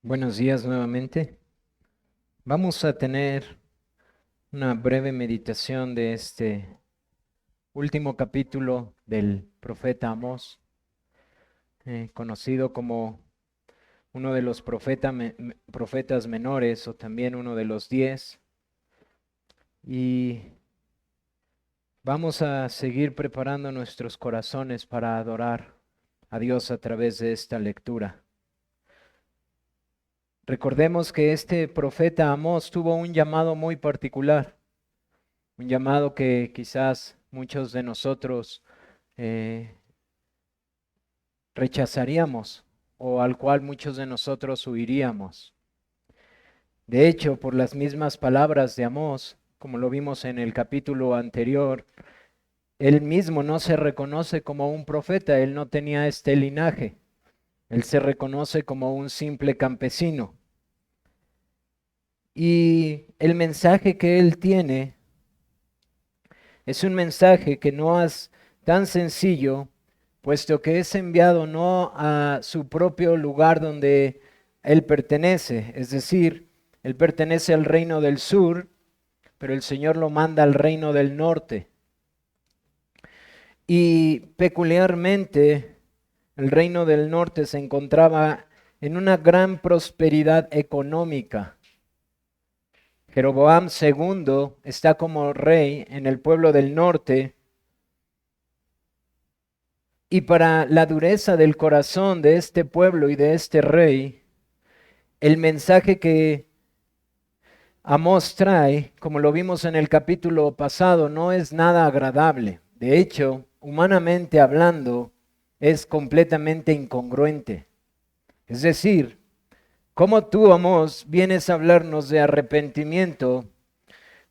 Buenos días nuevamente. Vamos a tener una breve meditación de este último capítulo del profeta Amós, conocido como uno de los profetas menores o también uno de los 10. Y vamos a seguir preparando nuestros corazones para adorar a Dios a través de esta lectura. Recordemos que este profeta Amós tuvo un llamado muy particular. Un llamado que quizás muchos de nosotros eh, rechazaríamos o al cual muchos de nosotros huiríamos. De hecho, por las mismas palabras de Amós, como lo vimos en el capítulo anterior, él mismo no se reconoce como un profeta, él no tenía este linaje, él se reconoce como un simple campesino. Y el mensaje que él tiene es un mensaje que no es tan sencillo, puesto que es enviado no a su propio lugar donde él pertenece, es decir, él pertenece al reino del sur, pero el Señor lo manda al reino del norte. Y peculiarmente, el reino del norte se encontraba en una gran prosperidad económica. Jeroboam II está como rey en el pueblo del norte. Y para la dureza del corazón de este pueblo y de este rey, el mensaje que Amós trae, como lo vimos en el capítulo pasado, no es nada agradable. De hecho, humanamente hablando, es completamente incongruente. Es decir, ¿cómo tú, Amós, vienes a hablarnos de arrepentimiento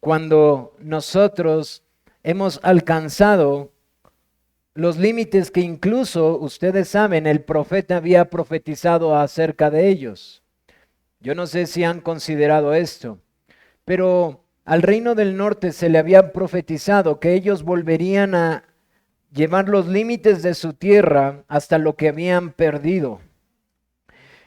cuando nosotros hemos alcanzado los límites que incluso ustedes saben, el profeta había profetizado acerca de ellos? Yo no sé si han considerado esto, pero al reino del norte se le había profetizado que ellos volverían a llevar los límites de su tierra hasta lo que habían perdido.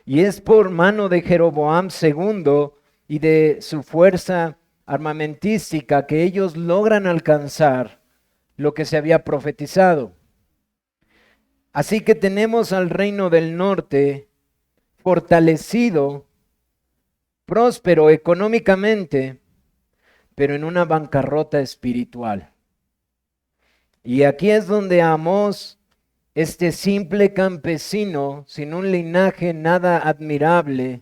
Y es por mano de Jeroboam II y de su fuerza armamentística que ellos logran alcanzar lo que se había profetizado. Así que tenemos al reino del norte fortalecido, próspero económicamente, pero en una bancarrota espiritual. Y aquí es donde Amós, este simple campesino, sin un linaje nada admirable,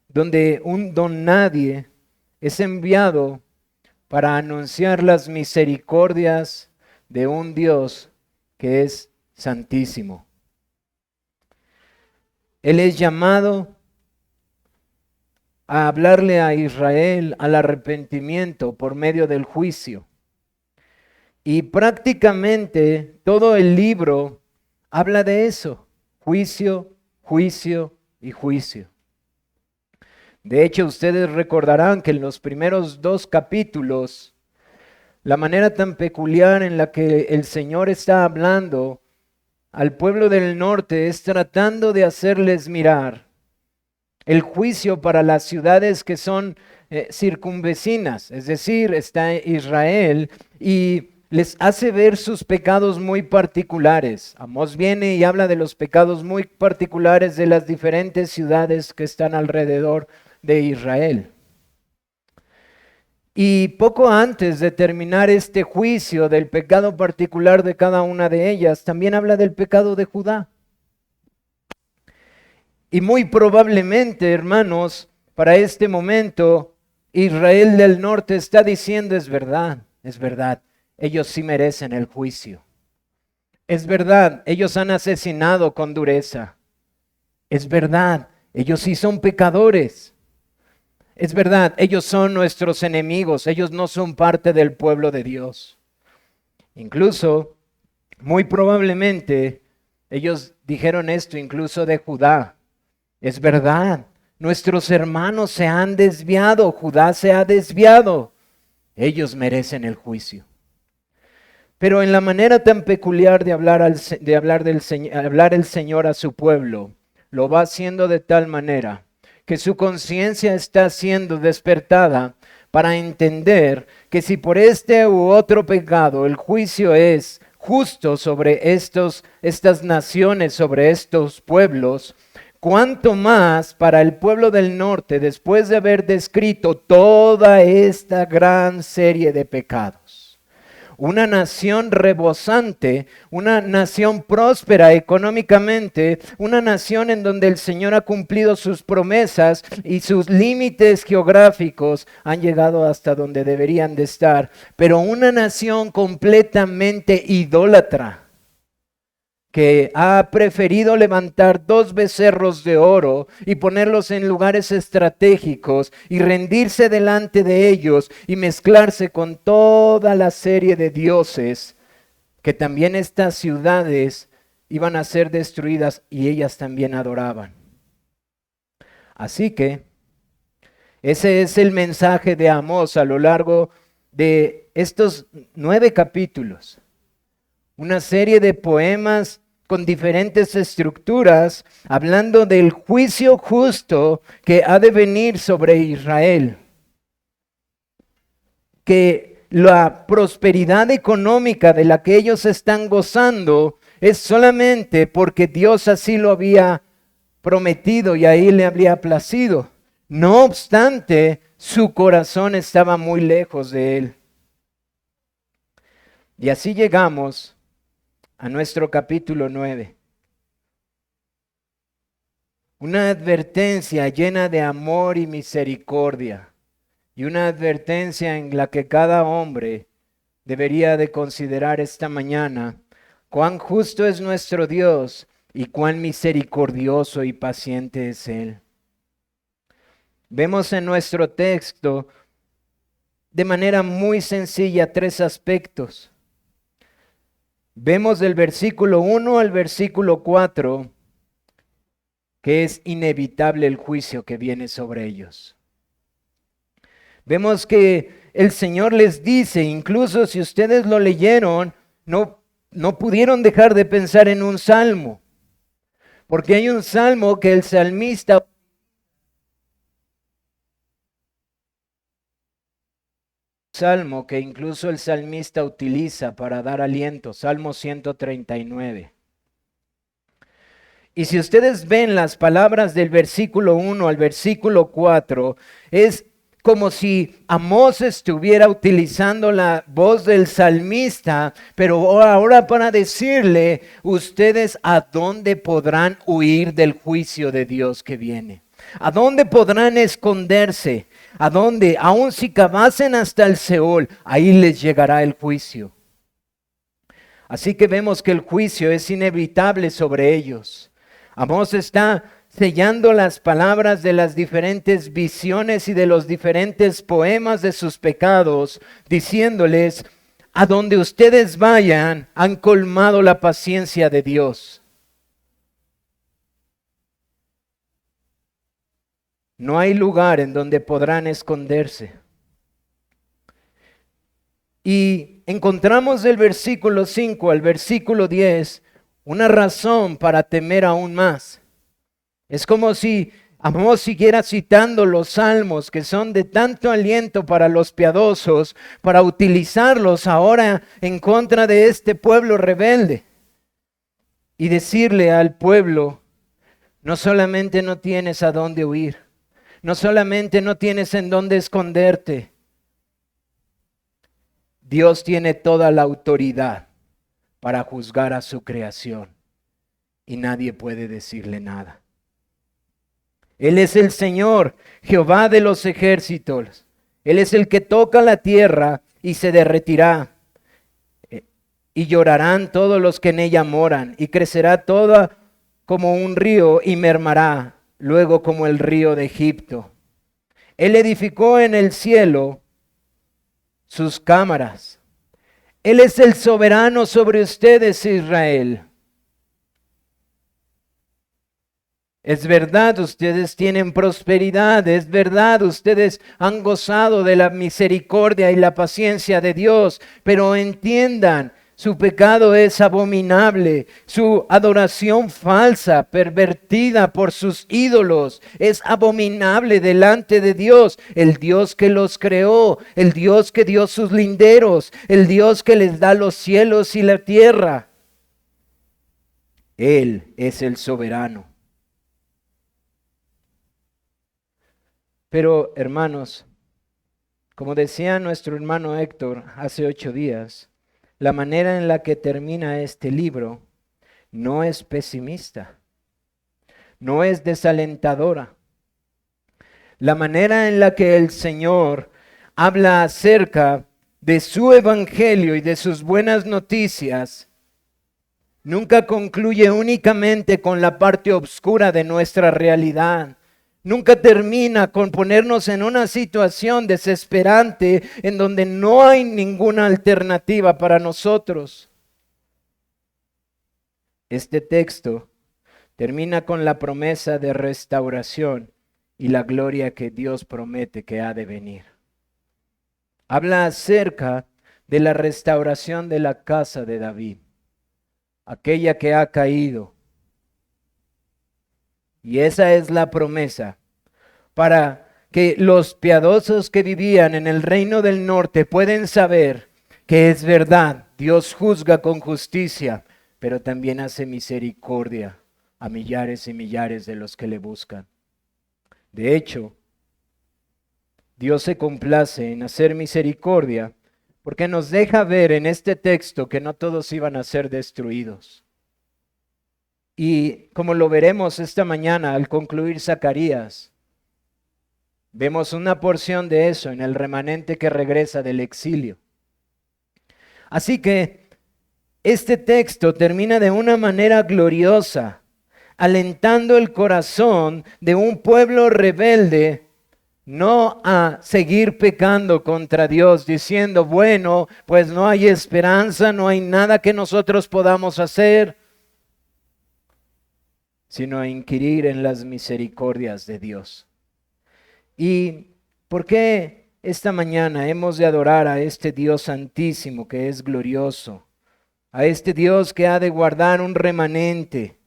donde un don nadie, es enviado para anunciar las misericordias de un Dios que es santísimo. Él es llamado a hablarle a Israel al arrepentimiento por medio del juicio. Y prácticamente todo el libro habla de eso: juicio, juicio y juicio. De hecho, ustedes recordarán que en los primeros 2 capítulos, la manera tan peculiar en la que el Señor está hablando al pueblo del norte es tratando de hacerles mirar el juicio para las ciudades que son circunvecinas, es decir, está Israel, y les hace ver sus pecados muy particulares. Amós viene y habla de los pecados muy particulares de las diferentes ciudades que están alrededor de Israel. Y poco antes de terminar este juicio del pecado particular de cada una de ellas, también habla del pecado de Judá. Y muy probablemente, hermanos, para este momento, Israel del norte está diciendo: es verdad, ellos sí merecen el juicio. Es verdad, ellos han asesinado con dureza. Es verdad, ellos sí son pecadores. Es verdad, ellos son nuestros enemigos, ellos no son parte del pueblo de Dios. Incluso, muy probablemente, ellos dijeron esto incluso de Judá. Es verdad, nuestros hermanos se han desviado, Judá se ha desviado. Ellos merecen el juicio. Pero en la manera tan peculiar de hablar el Señor a su pueblo, lo va haciendo de tal manera que su conciencia está siendo despertada para entender que si por este u otro pecado el juicio es justo sobre estas naciones, sobre estos pueblos, cuánto más para el pueblo del norte, después de haber descrito toda esta gran serie de pecados. Una nación rebosante, una nación próspera económicamente, una nación en donde el Señor ha cumplido sus promesas y sus límites geográficos han llegado hasta donde deberían de estar, pero una nación completamente idólatra, que ha preferido levantar 2 becerros de oro y ponerlos en lugares estratégicos y rendirse delante de ellos y mezclarse con toda la serie de dioses, que también estas ciudades iban a ser destruidas y ellas también adoraban. Así que ese es el mensaje de Amós a lo largo de estos 9 capítulos. Una serie de poemas con diferentes estructuras, hablando del juicio justo que ha de venir sobre Israel. Que la prosperidad económica de la que ellos están gozando es solamente porque Dios así lo había prometido y ahí le había placido. No obstante, su corazón estaba muy lejos de él. Y así llegamos a nuestro capítulo 9. Una advertencia llena de amor y misericordia. Y una advertencia en la que cada hombre debería de considerar esta mañana cuán justo es nuestro Dios y cuán misericordioso y paciente es Él. Vemos en nuestro texto de manera muy sencilla 3 aspectos. Vemos del versículo 1 al versículo 4 que es inevitable el juicio que viene sobre ellos. Vemos que el Señor les dice, incluso si ustedes lo leyeron, no pudieron dejar de pensar en un salmo, porque hay un salmo que el salmista que incluso el salmista utiliza para dar aliento, Salmo 139. Y si ustedes ven las palabras del versículo 1 al versículo 4, es como si Amós estuviera utilizando la voz del salmista, pero ahora para decirle, ustedes a dónde podrán huir del juicio de Dios que viene. ¿A dónde podrán esconderse? ¿A dónde? Aun si cavasen hasta el Seol, ahí les llegará el juicio. Así que vemos que el juicio es inevitable sobre ellos. Amós está sellando las palabras de las diferentes visiones y de los diferentes poemas de sus pecados, diciéndoles, a donde ustedes vayan, han colmado la paciencia de Dios. No hay lugar en donde podrán esconderse. Y encontramos del versículo 5 al versículo 10 una razón para temer aún más. Es como si Amós siguiera citando los salmos que son de tanto aliento para los piadosos, para utilizarlos ahora en contra de este pueblo rebelde. Y decirle al pueblo, no solamente no tienes a dónde huir, no solamente no tienes en dónde esconderte, Dios tiene toda la autoridad para juzgar a su creación y nadie puede decirle nada. Él es el Señor, Jehová de los ejércitos. Él es el que toca la tierra y se derretirá. Y llorarán todos los que en ella moran, y crecerá toda como un río y mermará, luego como el río de Egipto. Él edificó en el cielo sus cámaras. Él es el soberano sobre ustedes, Israel. Es verdad, ustedes tienen prosperidad, es verdad, ustedes han gozado de la misericordia y la paciencia de Dios, pero entiendan, Su pecado es abominable, su adoración falsa, pervertida por sus ídolos, es abominable delante de Dios, el Dios que los creó, el Dios que dio sus linderos, el Dios que les da los cielos y la tierra. Él es el soberano. Pero, hermanos, como decía nuestro hermano Héctor hace 8 días, la manera en la que termina este libro no es pesimista, no es desalentadora. La manera en la que el Señor habla acerca de su evangelio y de sus buenas noticias nunca concluye únicamente con la parte oscura de nuestra realidad. Nunca termina con ponernos en una situación desesperante en donde no hay ninguna alternativa para nosotros. Este texto termina con la promesa de restauración y la gloria que Dios promete que ha de venir. Habla acerca de la restauración de la casa de David, aquella que ha caído. Y esa es la promesa para que los piadosos que vivían en el reino del norte pueden saber que es verdad. Dios juzga con justicia, pero también hace misericordia a millares y millares de los que le buscan. De hecho, Dios se complace en hacer misericordia porque nos deja ver en este texto que no todos iban a ser destruidos. Y como lo veremos esta mañana al concluir Zacarías, vemos una porción de eso en el remanente que regresa del exilio. Así que este texto termina de una manera gloriosa, alentando el corazón de un pueblo rebelde no a seguir pecando contra Dios, diciendo, bueno, pues no hay esperanza, no hay nada que nosotros podamos hacer, sino a inquirir en las misericordias de Dios. ¿Y por qué esta mañana hemos de adorar a este Dios santísimo que es glorioso? A este Dios que ha de guardar un remanente,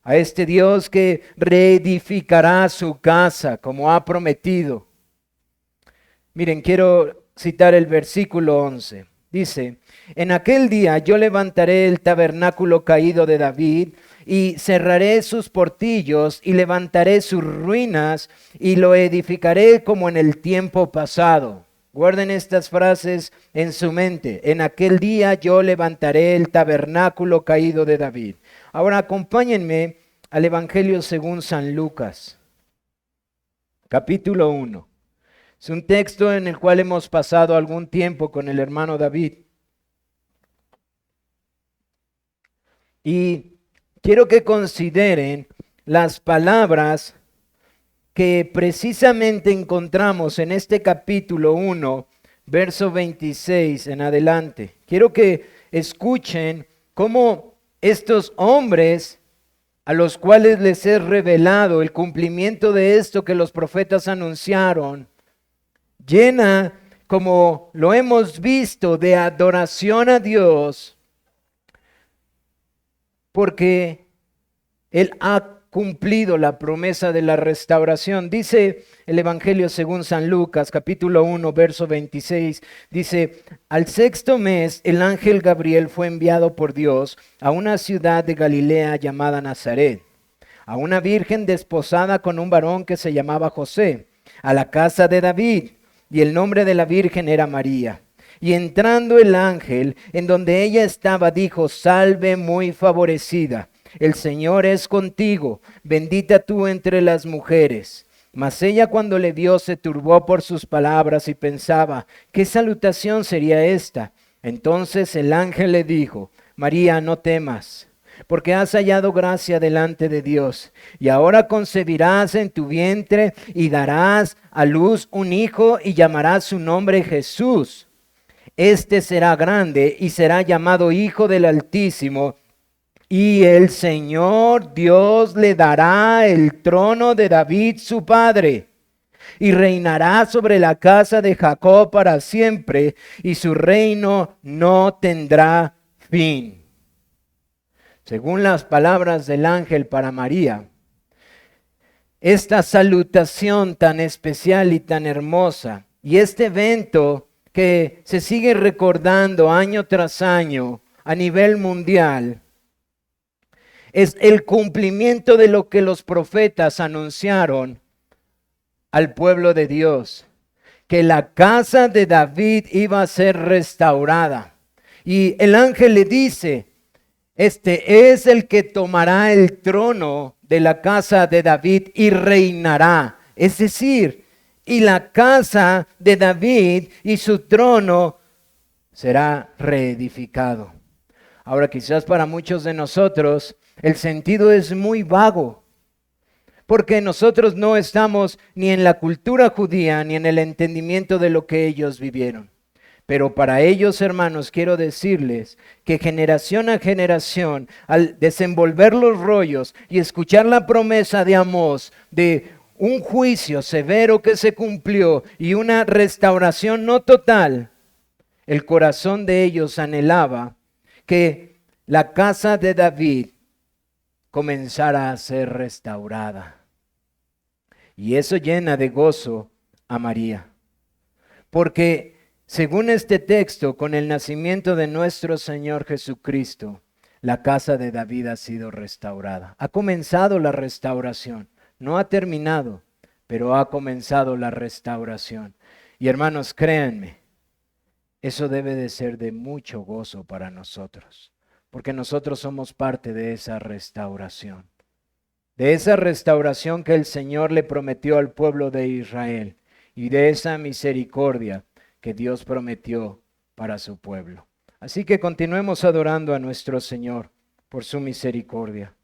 a este Dios que reedificará su casa como ha prometido. Miren, quiero citar el versículo 11. Dice, en aquel día yo levantaré el tabernáculo caído de David y cerraré sus portillos y levantaré sus ruinas y lo edificaré como en el tiempo pasado. Guarden estas frases en su mente. En aquel día yo levantaré el tabernáculo caído de David. Ahora acompáñenme al Evangelio según San Lucas, capítulo 1. Es un texto en el cual hemos pasado algún tiempo con el hermano David. Y quiero que consideren las palabras que precisamente encontramos en este capítulo 1, verso 26 en adelante. Quiero que escuchen cómo estos hombres a los cuales les es revelado el cumplimiento de esto que los profetas anunciaron, llena, como lo hemos visto, de adoración a Dios, porque Él ha cumplido la promesa de la restauración. Dice el Evangelio según San Lucas, capítulo 1, verso 26, dice, al sexto mes el ángel Gabriel fue enviado por Dios a una ciudad de Galilea llamada Nazaret, a una virgen desposada con un varón que se llamaba José, a la casa de David, y el nombre de la virgen era María. Y entrando el ángel en donde ella estaba, dijo, salve muy favorecida, el Señor es contigo, bendita tú entre las mujeres. Mas ella cuando le vio se turbó por sus palabras y pensaba, ¿qué salutación sería esta? Entonces el ángel le dijo, María, no temas, porque has hallado gracia delante de Dios, y ahora concebirás en tu vientre y darás a luz un hijo y llamarás su nombre Jesús. Este será grande y será llamado Hijo del Altísimo, y el Señor Dios le dará el trono de David su padre, y reinará sobre la casa de Jacob para siempre, y su reino no tendrá fin. Según las palabras del ángel para María, esta salutación tan especial y tan hermosa, y este evento que se sigue recordando año tras año a nivel mundial, es el cumplimiento de lo que los profetas anunciaron al pueblo de Dios, que la casa de David iba a ser restaurada. Y el ángel le dice, este es el que tomará el trono de la casa de David y reinará. Es decir, y la casa de David y su trono será reedificado. Ahora, quizás para muchos de nosotros el sentido es muy vago, porque nosotros no estamos ni en la cultura judía ni en el entendimiento de lo que ellos vivieron. Pero para ellos, hermanos, quiero decirles que generación a generación, al desenvolver los rollos y escuchar la promesa de Amós de un juicio severo que se cumplió y una restauración no total, el corazón de ellos anhelaba que la casa de David comenzara a ser restaurada. Y eso llena de gozo a María, porque según este texto, con el nacimiento de nuestro Señor Jesucristo, la casa de David ha sido restaurada. Ha comenzado la restauración. No ha terminado, pero ha comenzado la restauración. Y hermanos, créanme, eso debe de ser de mucho gozo para nosotros, porque nosotros somos parte de esa restauración. De esa restauración que el Señor le prometió al pueblo de Israel y de esa misericordia que Dios prometió para su pueblo. Así que continuemos adorando a nuestro Señor por su misericordia.